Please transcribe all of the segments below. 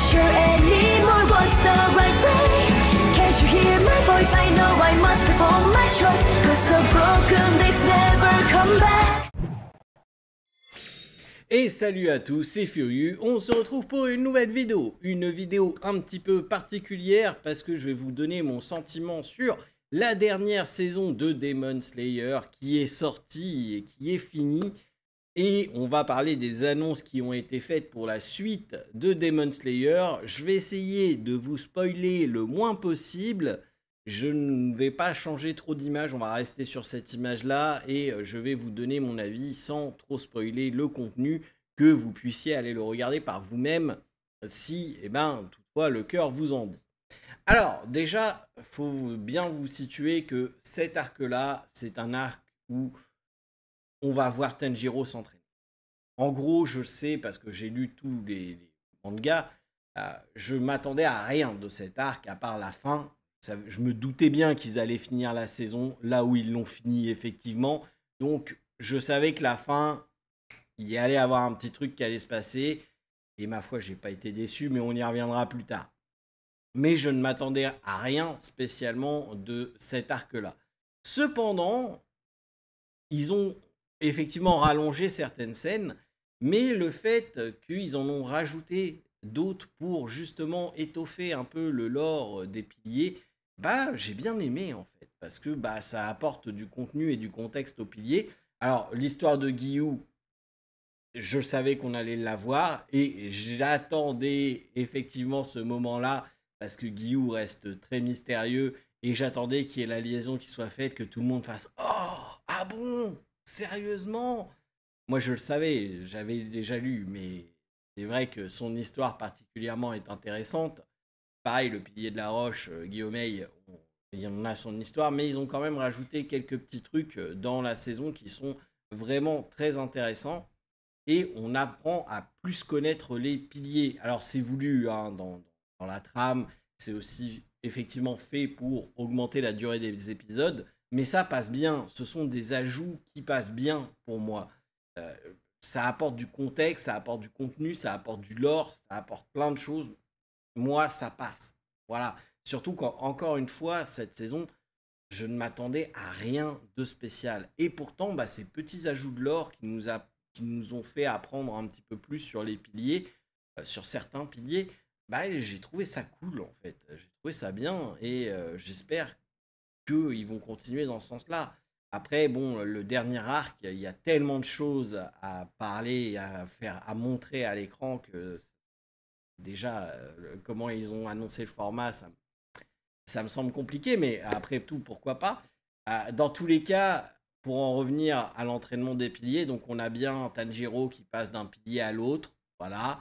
sure anymore what's the right way. Can't you hear my voice? I know I must perform my choice, 'cause the broken days never come back. Et salut à tous, c'est Furieux, on se retrouve pour une nouvelle vidéo. Une vidéo un petit peu particulière parce que je vais vous donner mon sentiment sur la dernière saison de Demon Slayer qui est sortie et qui est finie. Et on va parler des annonces qui ont été faites pour la suite de Demon Slayer. Je vais essayer de vous spoiler le moins possible. Je ne vais pas changer trop d'images, on va rester sur cette image-là et je vais vous donner mon avis sans trop spoiler le contenu, que vous puissiez aller le regarder par vous-même si, toutefois, le cœur vous en dit. Alors, déjà, il faut bien vous situer que cet arc-là, c'est un arc où on va voir Tanjiro s'entraîner. En gros, je sais, parce que j'ai lu tous les mangas, je m'attendais à rien de cet arc, à part la fin. Je me doutais bien qu'ils allaient finir la saison là où ils l'ont fini effectivement. Donc, je savais que la fin, il y allait avoir un petit truc qui allait se passer. Et ma foi, j'ai pas été déçu, mais on y reviendra plus tard. Mais je ne m'attendais à rien spécialement de cet arc-là. Cependant, ils ont effectivement rallongé certaines scènes, mais le fait qu'ils en ont rajouté d'autres pour justement étoffer un peu le lore des piliers, j'ai bien aimé en fait, parce que ça apporte du contenu et du contexte aux piliers. Alors, l'histoire de Giyu, je savais qu'on allait la voir et j'attendais effectivement ce moment-là, parce que Giyu reste très mystérieux et j'attendais qu'il y ait la liaison qui soit faite, que tout le monde fasse « Oh, ah bon? Sérieusement ?» Moi, je le savais, j'avais déjà lu, mais c'est vrai que son histoire particulièrement est intéressante. Pareil, le pilier de la roche, Guillaume, il en a son histoire, mais ils ont quand même rajouté quelques petits trucs dans la saison qui sont vraiment très intéressants. Et on apprend à plus connaître les piliers. Alors, c'est voulu dans la trame, c'est aussi effectivement fait pour augmenter la durée des épisodes, mais ça passe bien. Ce sont des ajouts qui passent bien pour moi. Ça apporte du contexte, ça apporte du contenu, ça apporte du lore, ça apporte plein de choses. Moi, ça passe. Voilà. Surtout quand, encore une fois, cette saison, je ne m'attendais à rien de spécial. Et pourtant, ces petits ajouts de lore qui nous ont fait apprendre un petit peu plus sur les piliers, sur certains piliers, j'ai trouvé ça cool, en fait. J'ai trouvé ça bien et j'espère qu'ils vont continuer dans ce sens-là. Après, le dernier arc, il y a tellement de choses à parler, à montrer à l'écran que déjà, comment ils ont annoncé le format, ça me semble compliqué, mais après tout, pourquoi pas. Dans tous les cas, pour en revenir à l'entraînement des piliers, donc on a bien Tanjiro qui passe d'un pilier à l'autre, voilà.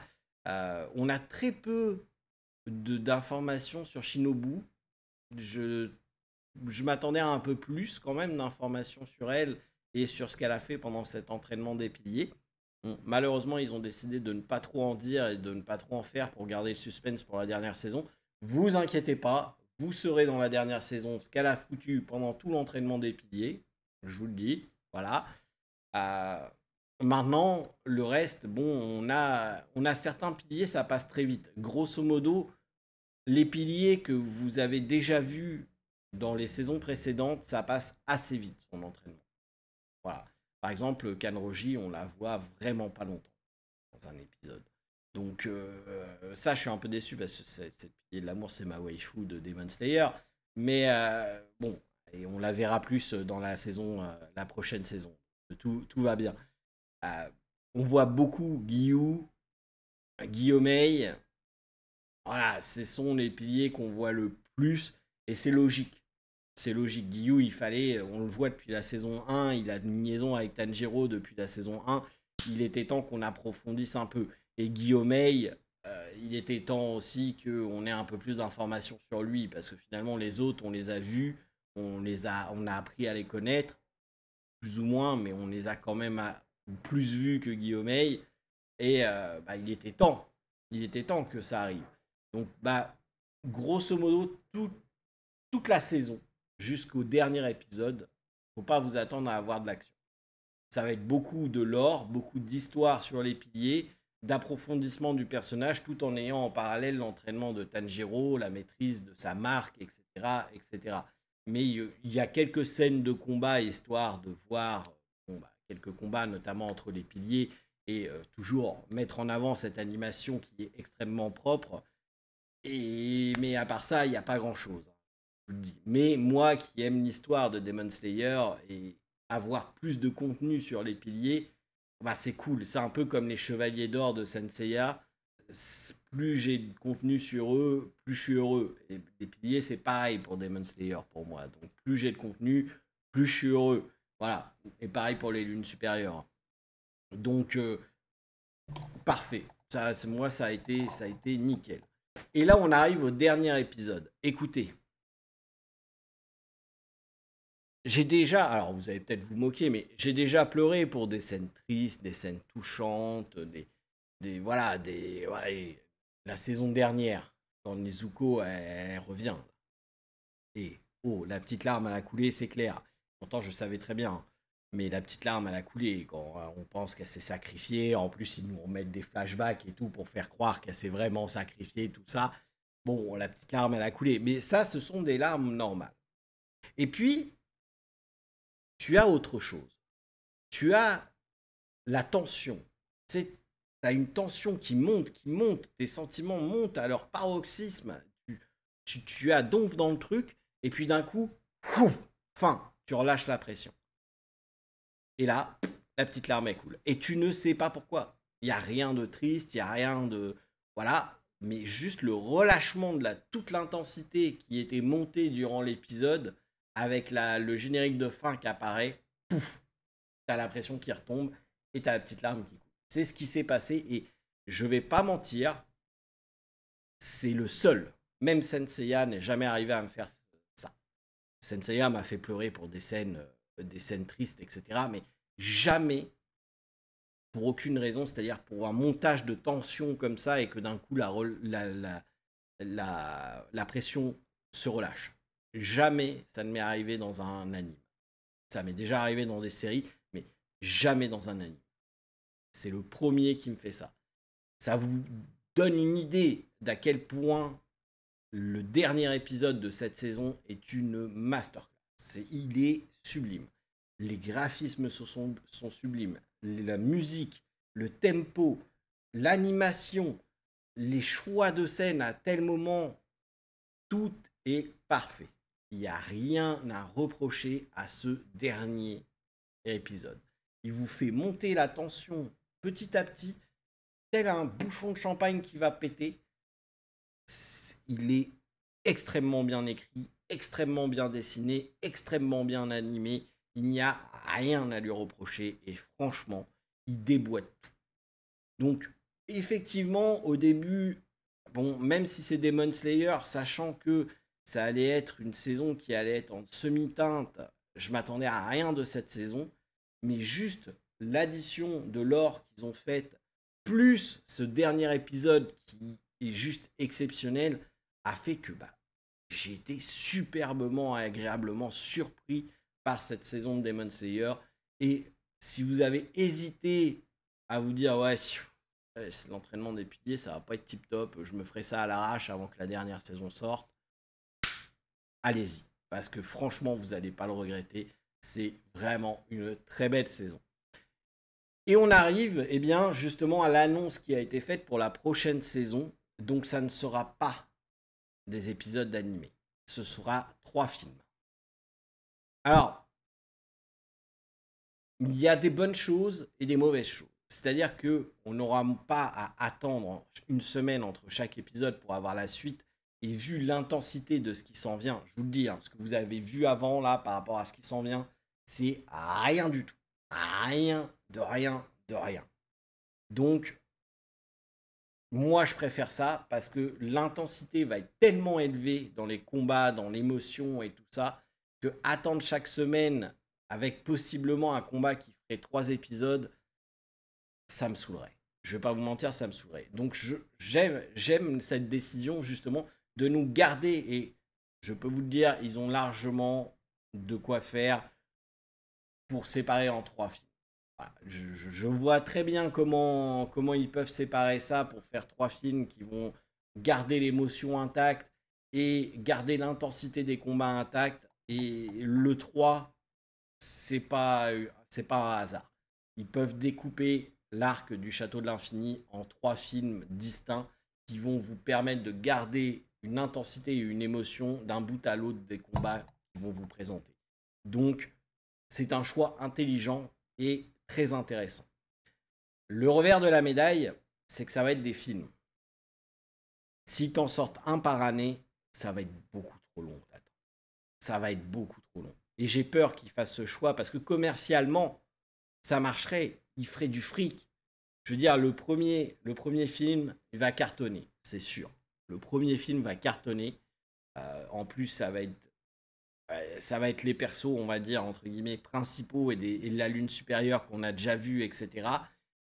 On a très peu d'informations sur Shinobu. Je m'attendais à un peu plus quand même d'informations sur elle et sur ce qu'elle a fait pendant cet entraînement des piliers. Bon, malheureusement, ils ont décidé de ne pas trop en dire et de ne pas trop en faire pour garder le suspense pour la dernière saison. Vous inquiétez pas, vous saurez dans la dernière saison ce qu'elle a foutu pendant tout l'entraînement des piliers. Je vous le dis, voilà. Maintenant, le reste, on a certains piliers, ça passe très vite. Grosso modo, les piliers que vous avez déjà vus dans les saisons précédentes, ça passe assez vite, son entraînement. Voilà. Par exemple, Kanroji, on la voit vraiment pas longtemps dans un épisode. Donc ça, je suis un peu déçu parce que c'est pilier de l'amour, c'est ma waifu de Demon Slayer. Mais et on la verra plus dans la saison, la prochaine saison. Tout va bien. On voit beaucoup Giyu, Guillaume. Voilà, ce sont les piliers qu'on voit le plus et c'est logique. C'est logique. Giyu, on le voit depuis la saison 1, il a une liaison avec Tanjiro depuis la saison 1. Il était temps qu'on approfondisse un peu. Et Guillaume, il était temps aussi qu'on ait un peu plus d'informations sur lui, parce que finalement, les autres, on les a vus, on a appris à les connaître, plus ou moins, mais on les a quand même plus vus que Guillaume. Et il était temps. Il était temps que ça arrive. Donc, grosso modo, toute la saison, jusqu'au dernier épisode, faut pas vous attendre à avoir de l'action. Ça va être beaucoup de lore, beaucoup d'histoires sur les piliers, d'approfondissement du personnage tout en ayant en parallèle l'entraînement de Tanjiro, la maîtrise de sa marque, etc. etc. Mais il y a quelques scènes de combat histoire de voir quelques combats, notamment entre les piliers, et toujours mettre en avant cette animation qui est extrêmement propre. Mais à part ça, il n'y a pas grand-chose. Je vous le dis. Mais moi qui aime l'histoire de Demon Slayer et avoir plus de contenu sur les piliers, bah c'est cool. C'est un peu comme les Chevaliers d'Or de Senseiya. Plus j'ai de contenu sur eux, plus je suis heureux. Et les piliers, c'est pareil pour Demon Slayer pour moi. Donc plus j'ai de contenu, plus je suis heureux. Voilà. Et pareil pour les lunes supérieures. Donc, parfait. Moi, ça a été nickel. Et là, on arrive au dernier épisode. Écoutez. J'ai déjà, alors vous allez peut-être vous moquer, mais j'ai déjà pleuré pour des scènes tristes, des scènes touchantes, voilà, la saison dernière, quand Nezuko, elle revient. Et, oh, la petite larme, elle a coulé, c'est clair. Pourtant, je savais très bien. Mais la petite larme, elle a coulé quand on pense qu'elle s'est sacrifiée. En plus, ils nous remettent des flashbacks et tout pour faire croire qu'elle s'est vraiment sacrifiée, tout ça. Bon, la petite larme, elle a coulé. Mais ça, ce sont des larmes normales. Et puis, tu as autre chose. Tu as la tension. Tu as une tension qui monte. Tes sentiments montent à leur paroxysme. Tu as donf dans le truc. Et puis d'un coup, tu relâches la pression. Et là, la petite larme est cool. Et tu ne sais pas pourquoi. Il n'y a rien de triste, il n'y a rien de... Voilà. Mais juste le relâchement de toute l'intensité qui était montée durant l'épisode, avec le générique de fin qui apparaît, pouf, t'as la pression qui retombe et t'as la petite larme qui coule. C'est ce qui s'est passé et je vais pas mentir, c'est le seul. Même Senseiya n'est jamais arrivé à me faire ça. Senseiya m'a fait pleurer pour des scènes tristes, etc. Mais jamais, pour aucune raison, c'est-à-dire pour un montage de tension comme ça et que d'un coup la pression se relâche. Jamais ça ne m'est arrivé dans un anime. Ça m'est déjà arrivé dans des séries, mais jamais dans un anime. C'est le premier qui me fait ça. Ça vous donne une idée d'à quel point le dernier épisode de cette saison est une masterclass. Il est sublime. Les graphismes sont sublimes. La musique, le tempo, l'animation, les choix de scène à tel moment, tout est parfait. Il n'y a rien à reprocher à ce dernier épisode. Il vous fait monter la tension petit à petit, tel un bouchon de champagne qui va péter. Il est extrêmement bien écrit, extrêmement bien dessiné, extrêmement bien animé. Il n'y a rien à lui reprocher et franchement, il déboîte tout. Donc, effectivement, au début, bon, même si c'est Demon Slayer, sachant que ça allait être une saison qui allait être en semi-teinte, je m'attendais à rien de cette saison, mais juste l'addition de l'or qu'ils ont faite, plus ce dernier épisode qui est juste exceptionnel, a fait que j'ai été superbement, agréablement surpris par cette saison de Demon Slayer. Et si vous avez hésité à vous dire ouais, c'est l'entraînement des piliers, ça va pas être tip top, je me ferai ça à l'arrache avant que la dernière saison sorte, allez-y, parce que franchement vous n'allez pas le regretter. C'est vraiment une très belle saison. Et on arrive justement à l'annonce qui a été faite pour la prochaine saison. Donc ça ne sera pas des épisodes d'animé, ce sera 3 films. Alors, il y a des bonnes choses et des mauvaises choses. C'est-à-dire qu'on n'aura pas à attendre une semaine entre chaque épisode pour avoir la suite. Et vu l'intensité de ce qui s'en vient, je vous le dis, ce que vous avez vu avant là par rapport à ce qui s'en vient, c'est rien du tout. Rien de rien de rien. Donc, moi je préfère ça parce que l'intensité va être tellement élevée dans les combats, dans l'émotion et tout ça, que attendre chaque semaine avec possiblement un combat qui ferait 3 épisodes, ça me saoulerait. Je vais pas vous mentir, ça me saoulerait. Donc j'aime cette décision justement de nous garder, et je peux vous le dire, ils ont largement de quoi faire pour séparer en 3 films. Voilà, je vois très bien comment ils peuvent séparer ça pour faire 3 films qui vont garder l'émotion intacte et garder l'intensité des combats intacts. Et le 3, c'est pas un hasard. Ils peuvent découper l'arc du Château de l'Infini en 3 films distincts qui vont vous permettre de garder une intensité et une émotion d'un bout à l'autre des combats qu'ils vont vous présenter. Donc, c'est un choix intelligent et très intéressant. Le revers de la médaille, c'est que ça va être des films. Si t'en sortes un par année, ça va être beaucoup trop long. Ça va être beaucoup trop long. Et j'ai peur qu'ils fassent ce choix parce que commercialement, ça marcherait. Ils feraient du fric. Je veux dire, le premier film, il va cartonner, c'est sûr. Le premier film va cartonner. En plus, ça va être les persos, on va dire, entre guillemets, principaux et de la lune supérieure qu'on a déjà vu, etc.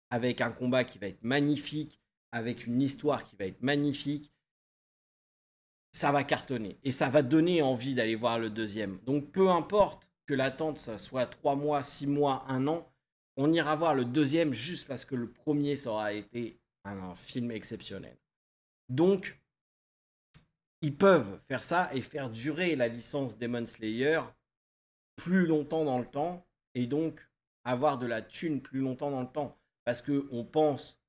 Avec un combat qui va être magnifique, avec une histoire qui va être magnifique. Ça va cartonner. Et ça va donner envie d'aller voir le deuxième. Donc, peu importe que l'attente, ça soit 3 mois, 6 mois, 1 an, on ira voir le deuxième juste parce que le premier, ça aura été un film exceptionnel. Donc, ils peuvent faire ça et faire durer la licence Demon Slayer plus longtemps dans le temps et donc avoir de la thune plus longtemps dans le temps. Parce qu'on pense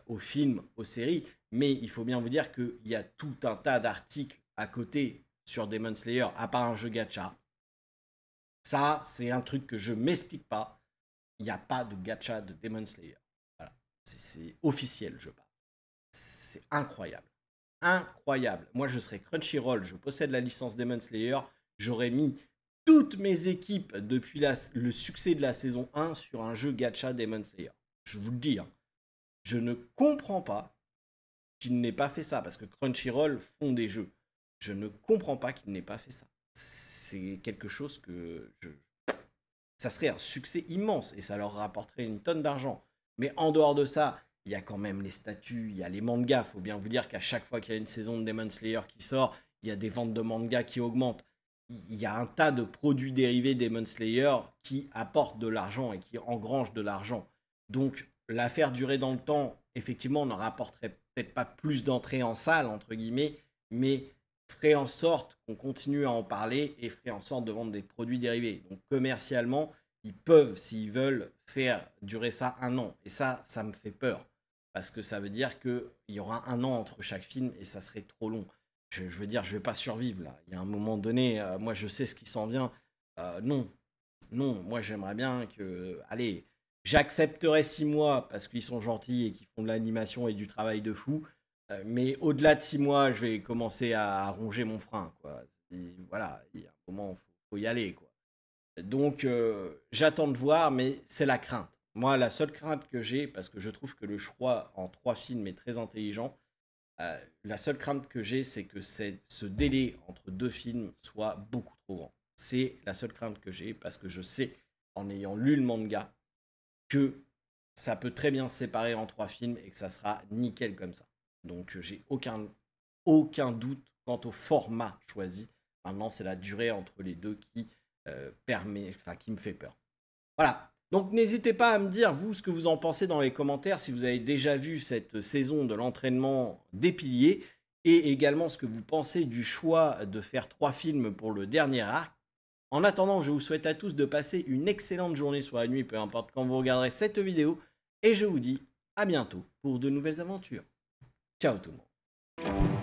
aux films, aux séries, mais il faut bien vous dire qu'il y a tout un tas d'articles à côté sur Demon Slayer, à part un jeu gacha. Ça, c'est un truc que je ne m'explique pas. Il n'y a pas de gacha de Demon Slayer. Voilà. C'est officiel, je parle. C'est incroyable. Incroyable. Moi, je serais Crunchyroll, je possède la licence Demon Slayer. J'aurais mis toutes mes équipes depuis le succès de la saison 1 sur un jeu gacha Demon Slayer. Je vous le dis. Hein. Je ne comprends pas qu'il n'ait pas fait ça, parce que Crunchyroll font des jeux. Je ne comprends pas qu'il n'ait pas fait ça. C'est quelque chose que ça serait un succès immense et ça leur rapporterait une tonne d'argent. Mais en dehors de ça, il y a quand même les statuts, il y a les mangas. Il faut bien vous dire qu'à chaque fois qu'il y a une saison de Demon Slayer qui sort, il y a des ventes de mangas qui augmentent. Il y a un tas de produits dérivés Demon Slayer qui apportent de l'argent et qui engrangent de l'argent. Donc, la faire durer dans le temps, effectivement, ne rapporterait peut-être pas plus d'entrées en salle, entre guillemets, mais ferait en sorte qu'on continue à en parler et ferait en sorte de vendre des produits dérivés. Donc, commercialement, ils peuvent, s'ils veulent, faire durer ça 1 an. Et ça me fait peur. Parce que ça veut dire qu'il y aura 1 an entre chaque film et ça serait trop long. Je veux dire, je ne vais pas survivre là. Il y a un moment donné, moi je sais ce qui s'en vient. Non, moi j'aimerais bien que... Allez, j'accepterai 6 mois parce qu'ils sont gentils et qu'ils font de l'animation et du travail de fou. Mais au-delà de 6 mois, je vais commencer à ronger mon frein, quoi. Et voilà, il y a un moment, faut y aller, quoi. Donc, j'attends de voir, mais c'est la crainte. Moi, la seule crainte que j'ai, parce que je trouve que le choix en 3 films est très intelligent, la seule crainte que j'ai, c'est que ce délai entre 2 films soit beaucoup trop grand. C'est la seule crainte que j'ai, parce que je sais, en ayant lu le manga, que ça peut très bien se séparer en 3 films et que ça sera nickel comme ça. Donc, j'ai aucun doute quant au format choisi. Maintenant, c'est la durée entre les deux qui qui me fait peur. Voilà. Donc, n'hésitez pas à me dire, vous, ce que vous en pensez dans les commentaires, si vous avez déjà vu cette saison de l'entraînement des piliers, et également ce que vous pensez du choix de faire 3 films pour le dernier arc. En attendant, je vous souhaite à tous de passer une excellente journée, soit la nuit, peu importe quand vous regarderez cette vidéo, et je vous dis à bientôt pour de nouvelles aventures. Ciao tout le monde.